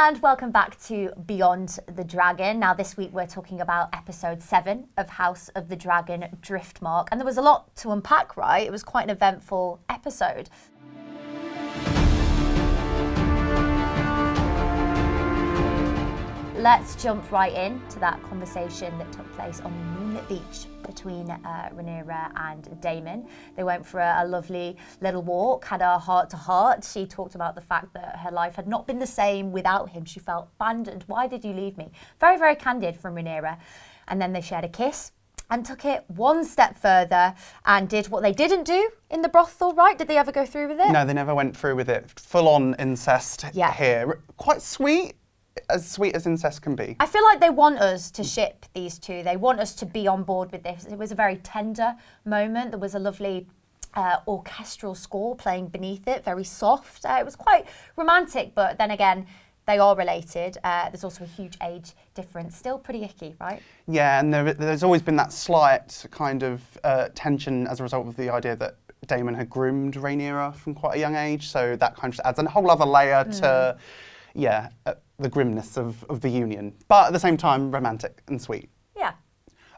And welcome back to Beyond the Dragon. Now this week we're talking about episode 7 of House of the Dragon, Driftmark. And there was a lot to unpack, right? It was quite an eventful episode. Let's jump right into that conversation that took place on the moonlit beach between Rhaenyra and Daemon. They went for a lovely little walk, had a heart-to-heart. She talked about the fact that her life had not been the same without him. She felt abandoned. Why did you leave me? Very, very candid from Rhaenyra. And then they shared a kiss and took it one step further and did what they didn't do in the brothel, right? Did they ever go through with it? No, they never went through with it. Full-on incest here. Quite sweet as incest can be. I feel like they want us to ship these two. They want us to be on board with this. It was a very tender moment. There was a lovely orchestral score playing beneath it, very soft. It was quite romantic, but then again, they are related. There's also a huge age difference. Still pretty icky, right? Yeah, and there's always been that slight kind of tension as a result of the idea that Daemon had groomed Rhaenyra from quite a young age, so that kind of adds a whole other layer to, the grimness of the union. But at the same time, romantic and sweet. Yeah.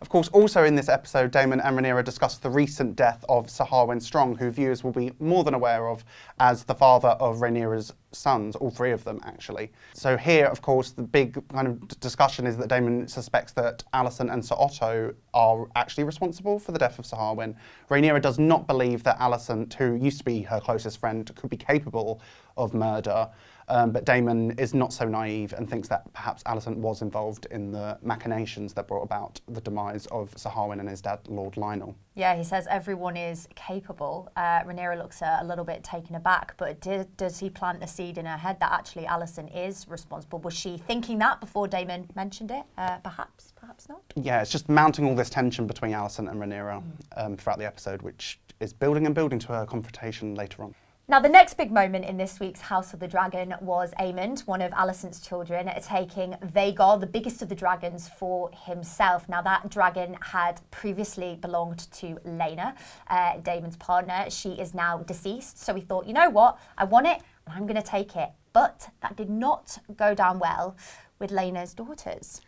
Of course, also in this episode, Daemon and Rhaenyra discussed the recent death of Sir Harwin Strong, who viewers will be more than aware of as the father of Rhaenyra's sons, all 3 of them actually. So here, of course, the big kind of discussion is that Daemon suspects that Alicent and Sir Otto are actually responsible for the death of Sir Harwin. Rhaenyra does not believe that Alicent, who used to be her closest friend, could be capable of murder. But Daemon is not so naive and thinks that perhaps Alicent was involved in the machinations that brought about the demise of Sir Harwin and his dad, Lord Lionel. Yeah, he says everyone is capable. Rhaenyra looks a little bit taken aback, but does he plant the seed in her head that actually Alicent is responsible? Was she thinking that before Daemon mentioned it? Perhaps not. Yeah, it's just mounting all this tension between Alicent and Rhaenyra throughout the episode, which is building and building to a confrontation later on. Now, the next big moment in this week's House of the Dragon was Aemond, one of Alicent's children, taking Vhagar, the biggest of the dragons, for himself. Now, that dragon had previously belonged to Laena, Daemon's partner. She is now deceased. So he thought, you know what? I want it and I'm going to take it. But that did not go down well with Laena's daughters.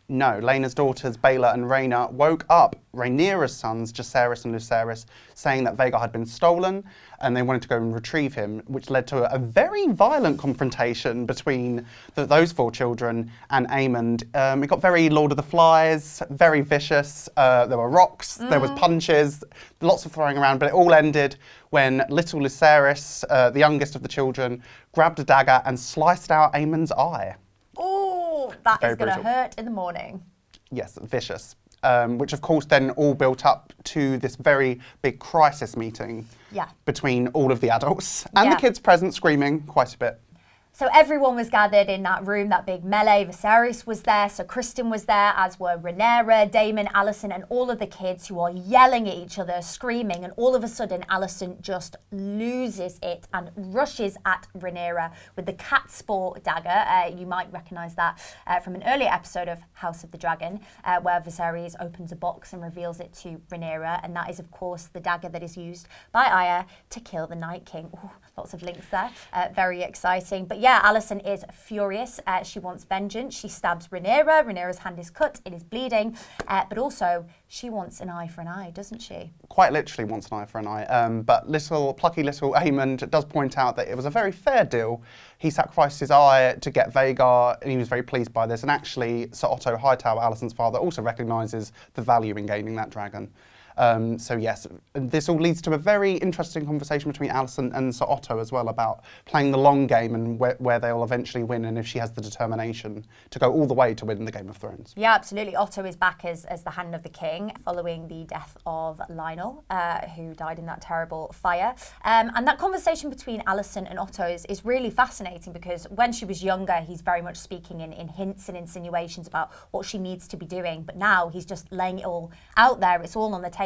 No, Laena's daughters, Baela and Rhaena, woke up Rhaenyra's sons, Jacaerys and Lucerys, saying that Vhagar had been stolen and they wanted to go and retrieve him, which led to a very violent confrontation between those 4 children and Aemond. It got very Lord of the Flies, very vicious. There were rocks, there was punches, lots of throwing around, but it all ended when little Lucerys, the youngest of the children, grabbed a dagger and sliced out Aemond's eye. That is going to hurt in the morning. Yes, vicious. Which of course then all built up to this very big crisis meeting between all of the adults and the kids present, screaming quite a bit. So everyone was gathered in that room, that big melee. Viserys was there, Sir Criston was there, as were Rhaenyra, Daemon, Alicent, and all of the kids who are yelling at each other, screaming, and all of a sudden Alicent just loses it and rushes at Rhaenyra with the cat's-paw dagger. You might recognise that from an earlier episode of House of the Dragon, where Viserys opens a box and reveals it to Rhaenyra, and that is, of course, the dagger that is used by Arya to kill the Night King. Ooh, lots of links there. Very exciting. But yeah, Alicent is furious. She wants vengeance. She stabs Rhaenyra. Rhaenyra's hand is cut. It is bleeding. But also, she wants an eye for an eye, doesn't she? Quite literally wants an eye for an eye. But plucky little Aemond does point out that it was a very fair deal. He sacrificed his eye to get Vhagar, and he was very pleased by this. And actually, Sir Otto Hightower, Alicent's father, also recognises the value in gaining that dragon. So yes, this all leads to a very interesting conversation between Alicent and Sir Otto as well about playing the long game and where they'll eventually win, and if she has the determination to go all the way to win the Game of Thrones. Yeah, absolutely. Otto is back as the Hand of the King following the death of Lionel, who died in that terrible fire. And that conversation between Alicent and Otto is really fascinating because when she was younger, he's very much speaking in hints and insinuations about what she needs to be doing. But now he's just laying it all out there. It's all on the table.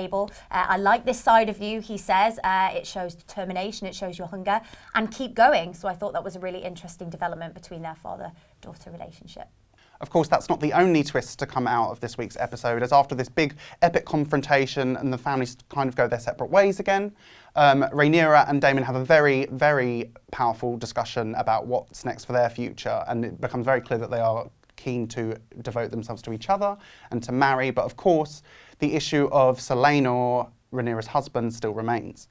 I like this side of you, he says. It shows determination, it shows your hunger, and keep going. So I thought that was a really interesting development between their father-daughter relationship. Of course, that's not the only twist to come out of this week's episode, as after this big epic confrontation and the families kind of go their separate ways again, Rhaenyra and Daemon have a very, very powerful discussion about what's next for their future, and it becomes very clear that they are keen to devote themselves to each other and to marry, but of course, the issue of Sir Laenor, Rhaenyra's husband, still remains.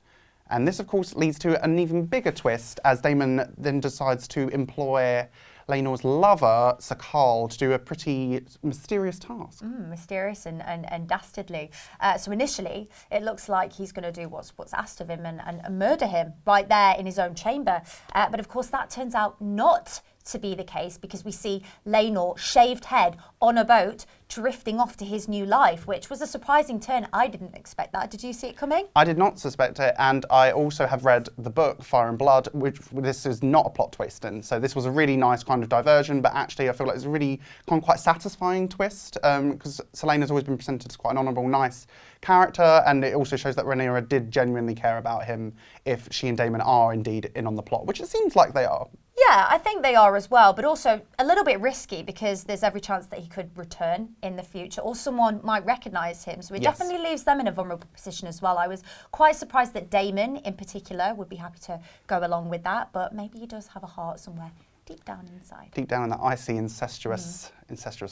And this, of course, leads to an even bigger twist as Daemon then decides to employ Laenor's lover, Sir Carl, to do a pretty mysterious task. Mysterious and dastardly. So initially, it looks like he's going to do what's asked of him and murder him right there in his own chamber. But of course, that turns out not to be the case, because we see Laenor, shaved head, on a boat, drifting off to his new life, which was a surprising turn. I didn't expect that. Did you see it coming? I did not suspect it, and I also have read the book Fire and Blood, which this is not a plot twist in. So this was a really nice kind of diversion, but actually I feel like it's a really quite satisfying twist, because Selena's always been presented as quite an honourable, nice character, and it also shows that Rhaenyra did genuinely care about him if she and Daemon are indeed in on the plot, which it seems like they are. Yeah, I think they are as well, but also a little bit risky because there's every chance that he could return in the future, or someone might recognise him. So it definitely leaves them in a vulnerable position as well. I was quite surprised that Daemon, in particular, would be happy to go along with that, but maybe he does have a heart somewhere deep down inside. Deep down in that icy, incestuous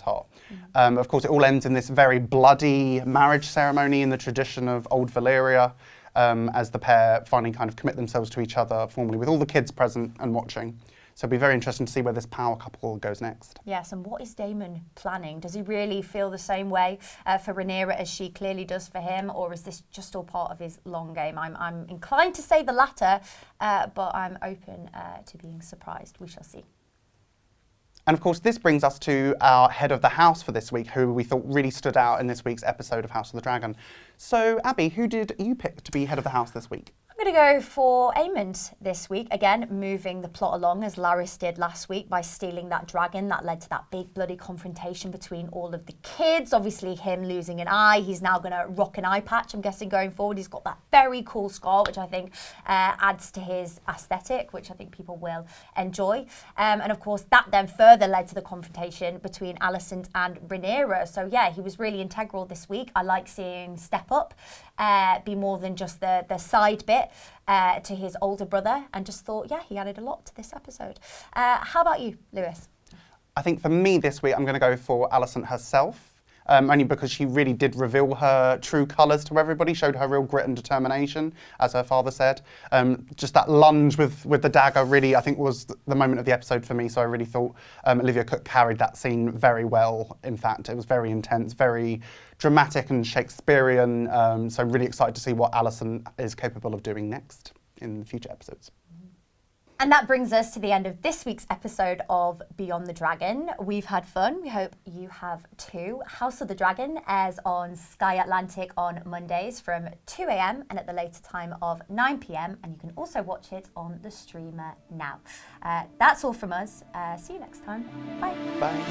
heart. Of course, it all ends in this very bloody marriage ceremony in the tradition of old Valyria, as the pair finally kind of commit themselves to each other formally, with all the kids present and watching. So it'll be very interesting to see where this power couple goes next. Yes, and what is Daemon planning? Does he really feel the same way for Rhaenyra as she clearly does for him, or is this just all part of his long game? I'm inclined to say the latter, but I'm open to being surprised. We shall see. And of course, this brings us to our head of the house for this week, who we thought really stood out in this week's episode of House of the Dragon. So, Abby, who did you pick to be head of the house this week? I'm going to go for Aemond this week. Again, moving the plot along as Larys did last week by stealing that dragon. That led to that big bloody confrontation between all of the kids. Obviously, him losing an eye. He's now going to rock an eye patch, I'm guessing, going forward. He's got that very cool scar, which I think adds to his aesthetic, which I think people will enjoy. And of course, that then further led to the confrontation between Alicent and Rhaenyra. So yeah, he was really integral this week. I like seeing step up, be more than just the side bit. To his older brother, and just thought, yeah, he added a lot to this episode. How about you, Lewis? I think for me this week, I'm going to go for Alicent herself. Only because she really did reveal her true colours to everybody, showed her real grit and determination, as her father said. Just that lunge with the dagger really, I think, was the moment of the episode for me, so I really thought Olivia Cooke carried that scene very well. In fact, it was very intense, very dramatic and Shakespearean, so I'm really excited to see what Alicent is capable of doing next in future episodes. And that brings us to the end of this week's episode of Beyond the Dragon. We've had fun. We hope you have too. House of the Dragon airs on Sky Atlantic on Mondays from 2 a.m. and at the later time of 9 p.m. And you can also watch it on the streamer now. That's all from us. See you next time. Bye. Bye.